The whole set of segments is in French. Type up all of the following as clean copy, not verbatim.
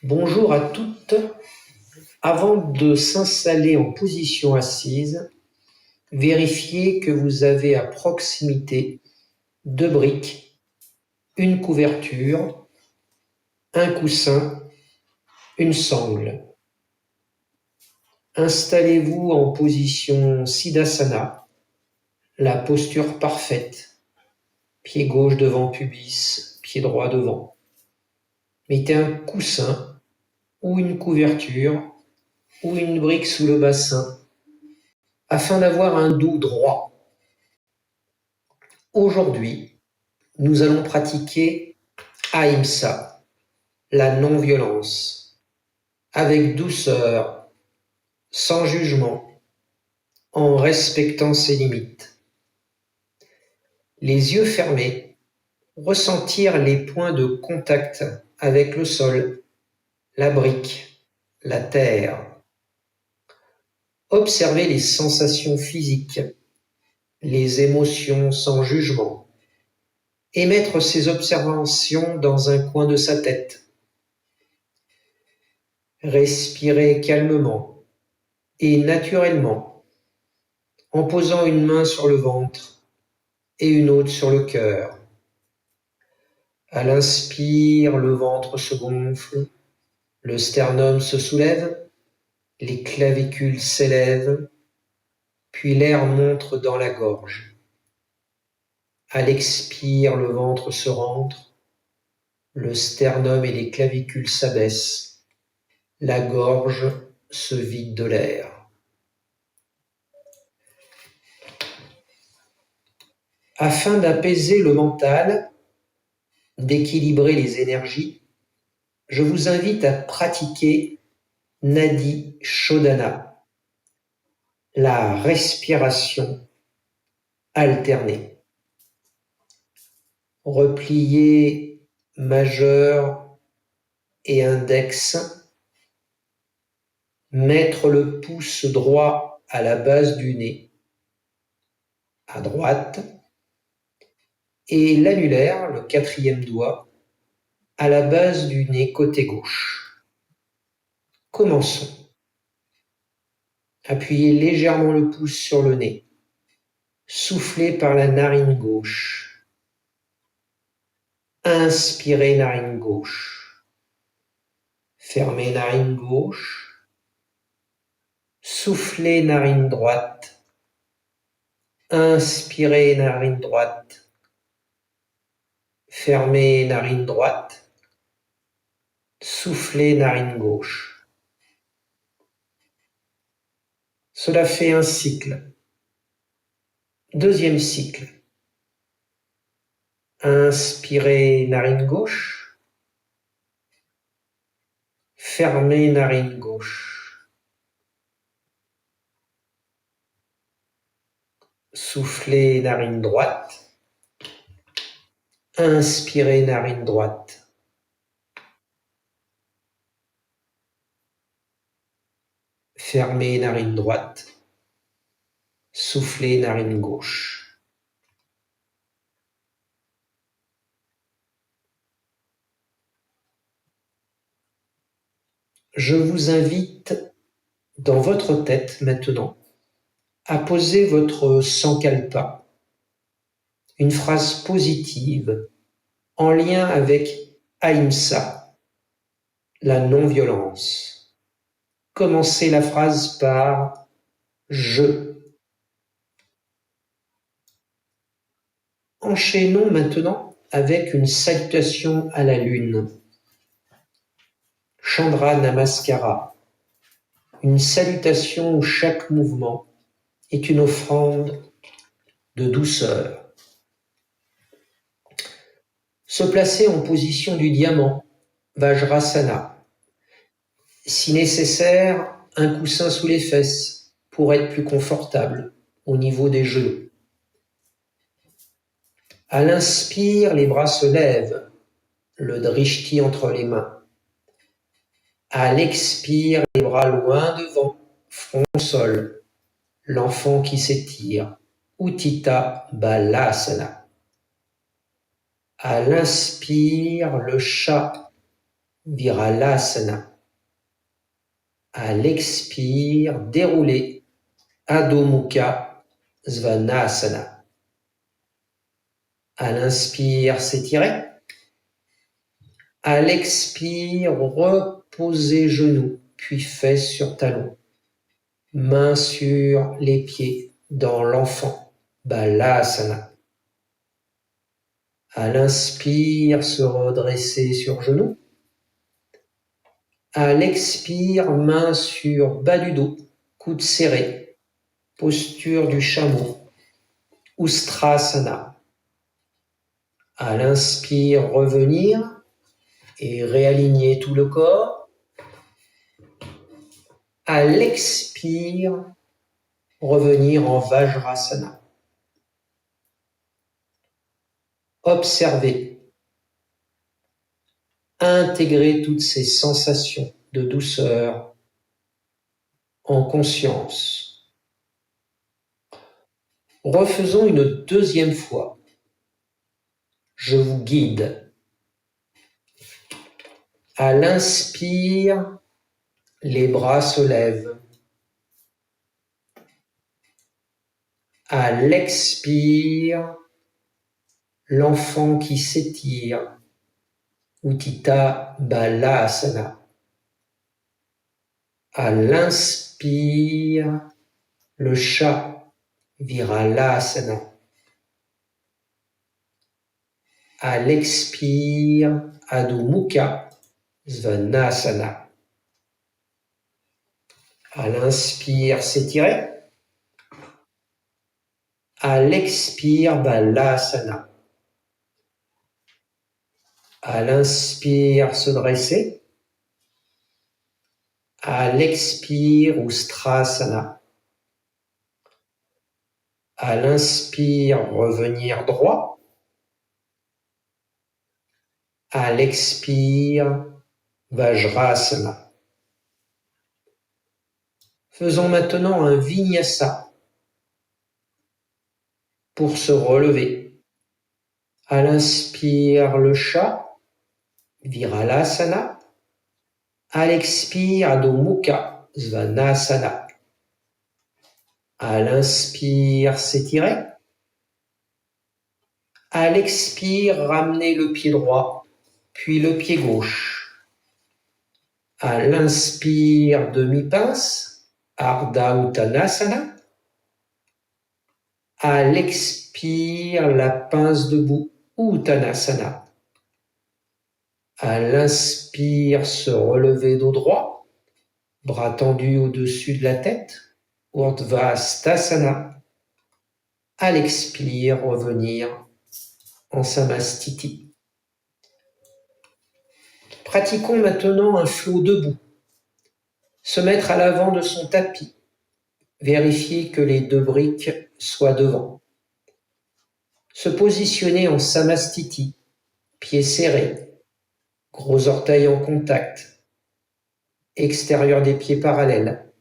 Bonjour à toutes. Avant de s'installer en position assise, vérifiez que vous avez à proximité 2 briques, une couverture, un coussin, une sangle. Installez-vous en position Siddhasana, la posture parfaite. Pied gauche devant pubis, pied droit devant. Mettez un coussin ou une couverture ou une brique sous le bassin afin d'avoir un dos droit. Aujourd'hui, nous allons pratiquer Ahimsa, la non-violence, avec douceur, sans jugement, en respectant ses limites. Les yeux fermés, ressentir les points de contact avec le sol, la brique, la terre. Observer les sensations physiques, les émotions sans jugement, et mettre ces observations dans un coin de sa tête. Respirez calmement et naturellement en posant une main sur le ventre et une autre sur le cœur. À l'inspire, le ventre se gonfle, le sternum se soulève, les clavicules s'élèvent, puis l'air monte dans la gorge. À l'expire, le ventre se rentre, le sternum et les clavicules s'abaissent, la gorge se vide de l'air. Afin d'apaiser le mental, d'équilibrer les énergies, je vous invite à pratiquer Nadi Shodhana, la respiration alternée. Repliez majeur et index, mettre le pouce droit à la base du nez, à droite, et l'annulaire, le 4e doigt, à la base du nez côté gauche. Commençons. Appuyez légèrement le pouce sur le nez. Soufflez par la narine gauche. Inspirez narine gauche. Fermez narine gauche. Soufflez narine droite. Inspirez narine droite. Fermez narine droite. Soufflez narine gauche. Cela fait un cycle. Deuxième cycle. Inspirez narine gauche. Fermez narine gauche. Soufflez narine droite. Inspirez narine droite. Fermez narine droite. Soufflez narine gauche. Je vous invite dans votre tête maintenant à poser votre sankalpa, une phrase positive en lien avec Ahimsa, la non-violence. Commencez la phrase par « je ». Enchaînons maintenant avec une salutation à la lune. Chandra Namaskara, une salutation où chaque mouvement est une offrande de douceur. Se placer en position du diamant, Vajrasana. Si nécessaire, un coussin sous les fesses pour être plus confortable au niveau des genoux. À l'inspire, les bras se lèvent, le drishti entre les mains. À l'expire, les bras loin devant, front au sol, l'enfant qui s'étire, Uttita Balasana. À l'inspire, le chat, Viralasana. À l'expire, dérouler, Adho Mukha Svanasana. À l'inspire, s'étirer. À l'expire, reposer genoux, puis fesses sur talons. Mains sur les pieds dans l'enfant, Balasana. À l'inspire, se redresser sur genoux. À l'expire, mains sur bas du dos, coudes serrés, posture du chameau, Ustrasana. À l'inspire, revenir et réaligner tout le corps. À l'expire, revenir en Vajrasana. Observer. Intégrer toutes ces sensations de douceur en conscience. Refaisons une deuxième fois. Je vous guide. À l'inspire, les bras se lèvent. À l'expire, l'enfant qui s'étire. Utthita Balasana. À l'inspire, le chat, Viralasana. À l'expire, Adho Mukha Svanasana. À l'inspire, s'étirer. À l'expire, Balasana. À l'inspire, se dresser. À l'expire, Ustrasana. À l'inspire, revenir droit. À l'expire, Vajrasana. Faisons maintenant un vinyasa pour se relever. À l'inspire, le chat, Viralasana. À l'expire, Adho Mukha Svanasana. À l'inspire, s'étirer. À l'expire, ramener le pied droit, puis le pied gauche. À l'inspire, demi-pince, Ardha Uttanasana. À l'expire, la pince debout, Uttanasana. À l'inspire, se relever dos droit, bras tendus au-dessus de la tête, Urdhva-sthasana. À l'expire, revenir en Samastiti. Pratiquons maintenant un flow debout. Se mettre à l'avant de son tapis. Vérifier que les deux briques soient devant. Se positionner en Samastiti, pieds serrés, gros orteils en contact, extérieur des pieds parallèles.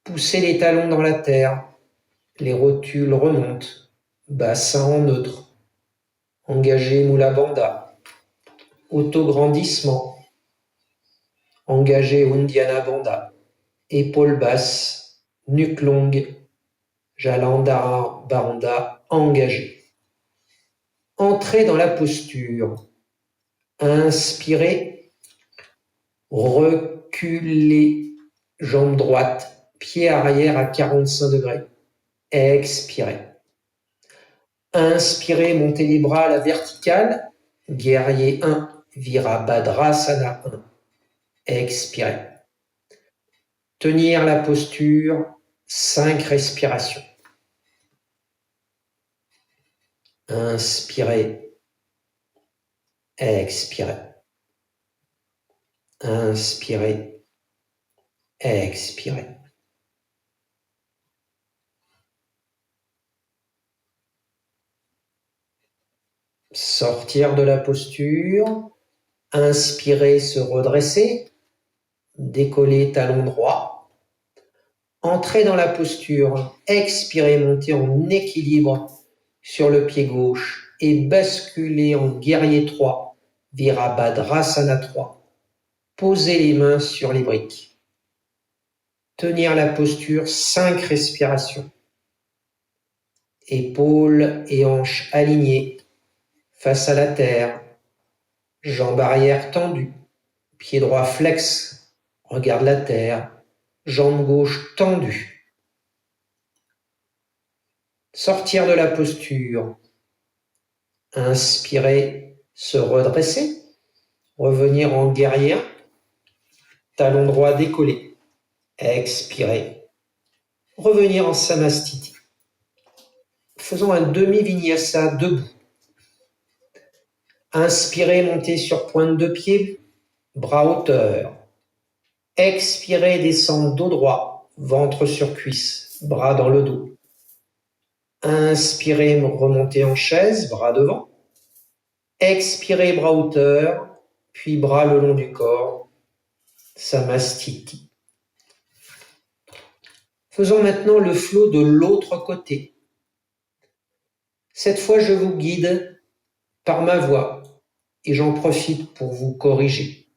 Pousser les talons dans la terre, les rotules remontent, bassin en neutre. Engager Mula Bandha, autograndissement. Engager Uddiyana Bandha, épaules basses, nuque longue, Jalandhara Bandha engagé. Entrez dans la posture. Inspirez, reculez, jambe droite, pied arrière à 45 degrés. Expirez. Inspirez, montez les bras à la verticale. Guerrier 1, Virabhadrasana 1. Expirez. Tenir la posture, 5 respirations. Inspirez. Expirez. Inspirez. Expirez. Sortir de la posture. Inspirez, se redresser. Décoller talon droit. Entrez dans la posture. Expirez, monter en équilibre sur le pied gauche et basculer en guerrier 3, Virabhadrasana 3. Posez les mains sur les briques. Tenir la posture, 5 respirations. Épaules et hanches alignées face à la terre. Jambes arrière tendues. Pied droit flex. Regarde la terre. Jambe gauche tendue. Sortir de la posture. Inspirer, se redresser. Revenir en guerrier. Talon droit décollé. Expirer. Revenir en Samastiti. Faisons un demi-vinyasa debout. Inspirez, montez sur pointe de pied, bras hauteur. Expirez, descendre dos droit, ventre sur cuisse, bras dans le dos. Inspirez, remontez en chaise, bras devant. Expirez, bras hauteur, puis bras le long du corps, Samastiti. Faisons maintenant le flot de l'autre côté. Cette fois, je vous guide par ma voix et j'en profite pour vous corriger.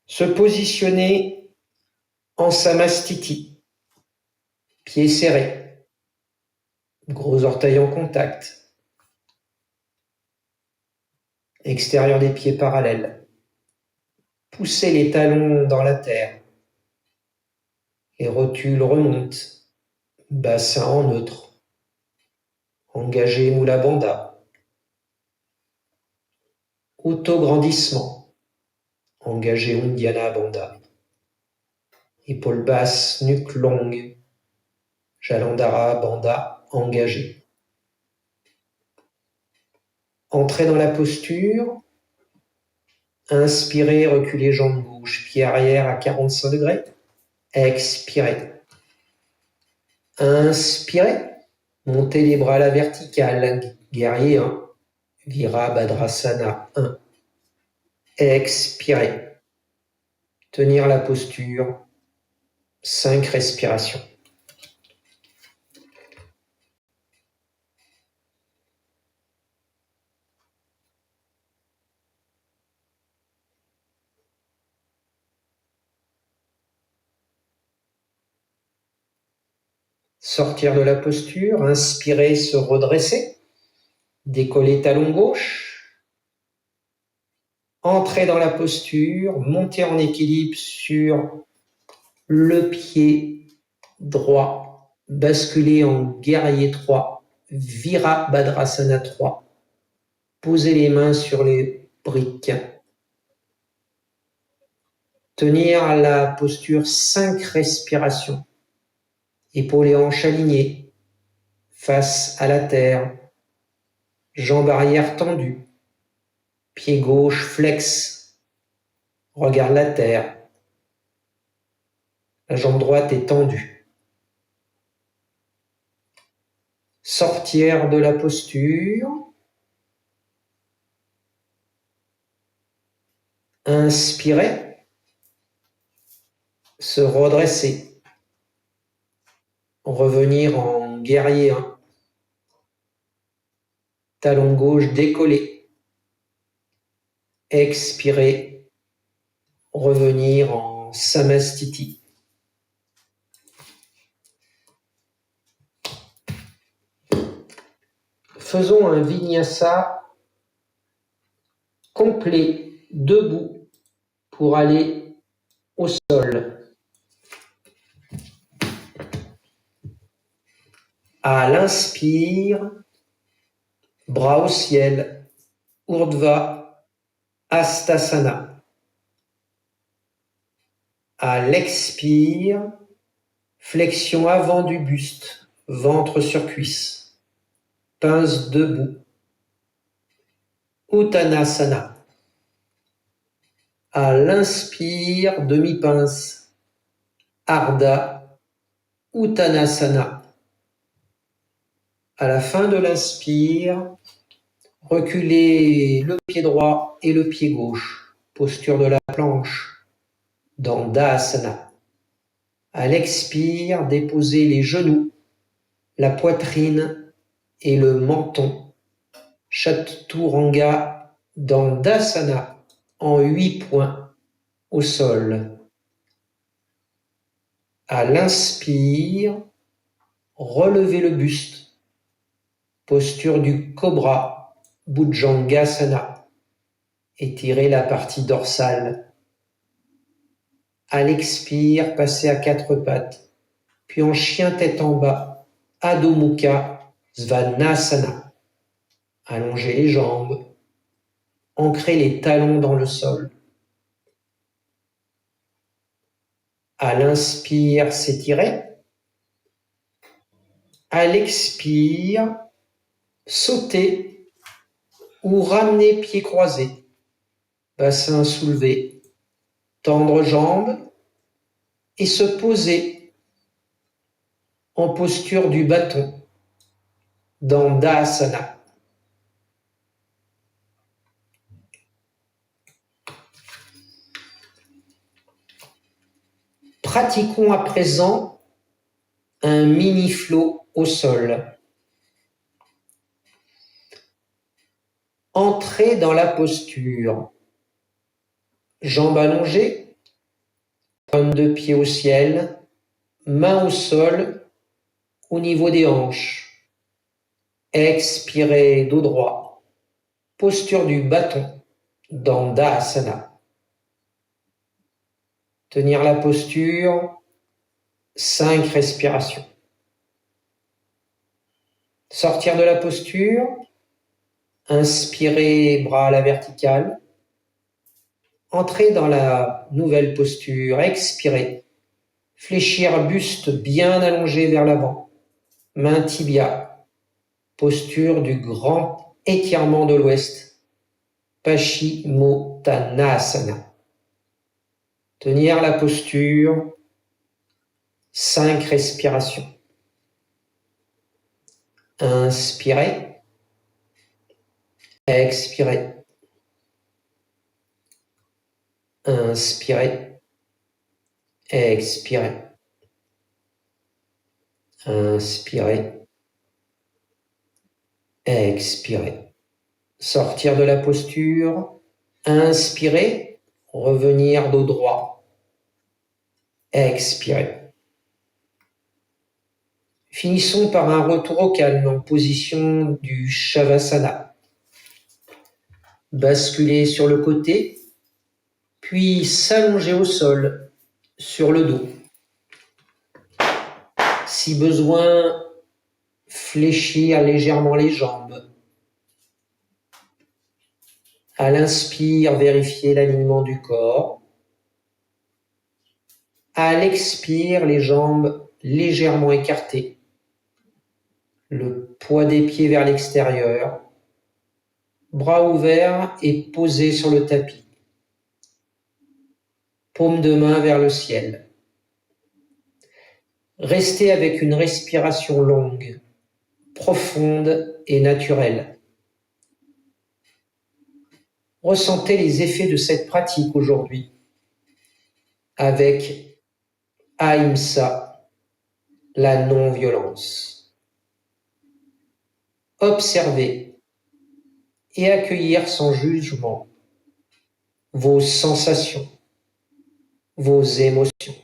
Se positionner en Samastiti, pieds serrés, gros orteils en contact, extérieur des pieds parallèles. Poussez les talons dans la terre. Les rotules remontent, bassin en neutre. Engagez Mula Bandha. Autograndissement. Engagez Uddiyana Bandha. Épaules basses, nuque longue. Jalandhara Bandha engagé. Entrez dans la posture. Inspirez, reculez jambes gauche, pied arrière à 45 degrés. Expirez. Inspirez. Montez les bras à la verticale. Guerrier 1. Virabhadrasana 1. Expirez. Tenir la posture. 5 respirations. Sortir de la posture, inspirer, se redresser, décoller talon gauche, entrer dans la posture, monter en équilibre sur le pied droit, basculer en guerrier 3, Virabhadrasana 3, poser les mains sur les briques, tenir la posture 5 respirations. Épaules et hanches alignées, face à la terre, jambes arrière tendues, pied gauche flex, regarde la terre, la jambe droite est tendue. Sortir de la posture, inspirer, se redresser. Revenir en guerrier 1. Talon gauche décollé. Expirer. Revenir en Samastiti. Faisons un vinyasa complet, debout, pour aller au sol. À l'inspire, bras au ciel, Urdhva Hastasana. À l'expire, flexion avant du buste, ventre sur cuisse, pince debout, Uttanasana. À l'inspire, demi-pince, Ardha Uttanasana. À la fin de l'inspire, reculez le pied droit et le pied gauche, posture de la planche, Dandasana. À l'expire, déposez les genoux, la poitrine et le menton, Chaturanga Dandasana. en 8 points au sol. À l'inspire, relevez le buste, posture du cobra, Bhujangasana, étirez la partie dorsale. À l'expire, passez à 4 pattes, puis en chien tête en bas, Adho Mukha Svanasana. Allongez les jambes, ancrez les talons dans le sol. À l'inspire, s'étirer. À l'expire, sauter ou ramener pieds croisés, bassin soulevé, tendre jambes et se poser en posture du bâton, Dandasana. Pratiquons à présent un mini-flow au sol. Entrez dans la posture. Jambes allongées, pointe de pied au ciel, main au sol, au niveau des hanches. Expirez dos droit, posture du bâton, Dandasana. Tenir la posture, 5 respirations. Sortir de la posture, inspirez bras à la verticale. Entrez dans la nouvelle posture, expirez. Fléchir buste bien allongé vers l'avant. Main tibia. Posture du grand étirement de l'ouest. Paschimottanasana. Tenir la posture, 5 respirations. Inspirez. Expirez. Inspirez. Expirez. Inspirez. Expirez. Sortir de la posture. Inspirez. Revenir dos droit. Expirez. Finissons par un retour au calme en position du Shavasana. Basculer sur le côté, puis s'allonger au sol, sur le dos. Si besoin, fléchir légèrement les jambes. À l'inspire, vérifiez l'alignement du corps. À l'expire, les jambes légèrement écartées. Le poids des pieds vers l'extérieur. Bras ouverts et posés sur le tapis. Paume de main vers le ciel. Restez avec une respiration longue, profonde et naturelle. Ressentez les effets de cette pratique aujourd'hui avec Ahimsa, la non-violence. Observez et accueillir sans jugement vos sensations, vos émotions.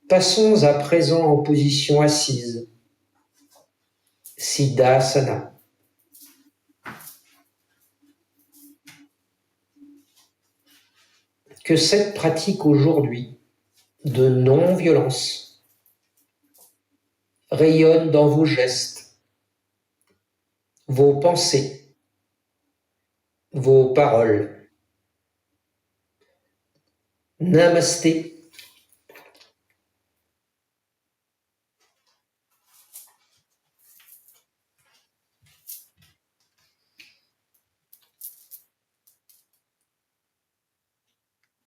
Passons à présent en position assise, Siddhasana. Que cette pratique aujourd'hui de non-violence rayonne dans vos gestes, vos pensées, vos paroles. Namasté.